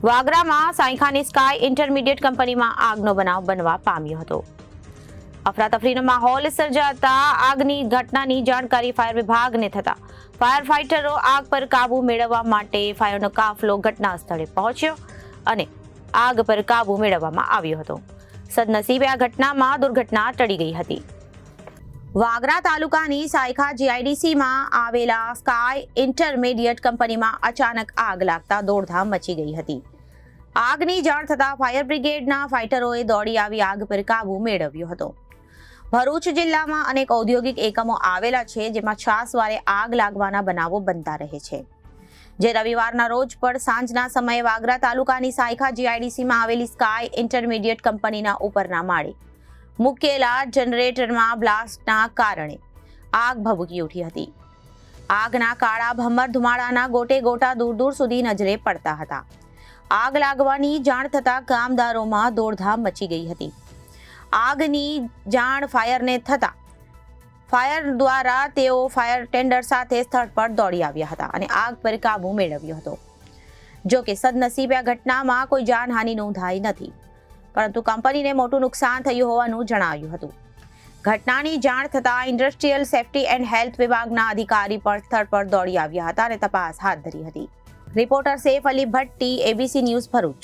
વાગરામાં સાયખાની sky intermediate કંપનીમાં આગનો બનાવ બનવા પામ્યો હતો. અફરાતફરીનો માહોલ સર્જાતા આગની ઘટનાની જાણકારી ફાયર વિભાગને થતા ફાયર ફાઇટરો આગ પર કાબુ મેળવવા માટે ફાયરનો કાફલો ઘટના સ્થળે પહોંચ્યો અને આગ પર કાબુ મેળવવામાં આવ્યો હતો. સદનસીબે આ ઘટનામાં દુર્ઘટના ટળી ગઈ હતી. વાગરા તાલુકાની સાયખા જીઆઈડીસીમાં આવેલા સ્કાય ઇન્ટરમીડિયેટ કંપનીમાં અચાનક આગ લાગતા દોડધામ મચી ગઈ હતી. આગની જાણ થતાં ફાયર બ્રિગેડના ફાઇટરોએ દોડી આવી આગ પર કાબુ મેળવ્યો હતો. ભરૂચ જિલ્લામાં અનેક ઔદ્યોગિક એકમો આવેલા છે, જેમાં છાસવારે આગ લાગવાના બનાવો બનતા રહે છે. જે રવિવારના રોજ પણ સાંજના સમયે વાગરા તાલુકાની સાયખા જીઆઈડીસીમાં આવેલી સ્કાય ઇન્ટરમીડિયેટ કંપનીના ઉપરના માળે મૂકેલા જનરેટરમાં બ્લાસ્ટના કારણે આગ ભભૂકી ઉઠી હતી. આગના કાળા ભમર ધુમાડાના ગોટે ગોટા દૂર દૂર સુધી નજરે પડતા હતા. આગ લાગવાની જાણ થતાં કામદારોમાં દોડધામ મચી ગઈ હતી. આગની જાણ ફાયરને થતાં ફાયર દ્વારા તેઓ ફાયર ટેન્ડર સાથે સ્થળ પર દોડી આવ્યા હતા અને આગ પર કાબુ મેળવ્યો હતો. જો કે સદનસીબે આ ઘટનામાં કોઈ જાનહાનિ નોંધાઈ નથી, પરંતુ કંપનીને મોટું નુકસાન થયું હોવાનું જણાવ્યું હતું. ઘટનાની જાણ થતાં ઇન્ડસ્ટ્રીયલ સેફ્ટી એન્ડ હેલ્થ વિભાગના અધિકારી પણ સ્થળ પર દોડી આવ્યા હતા અને તપાસ હાથ ધરી હતી. Reporter Saif Ali Bhatti, ABC news, Bharuch.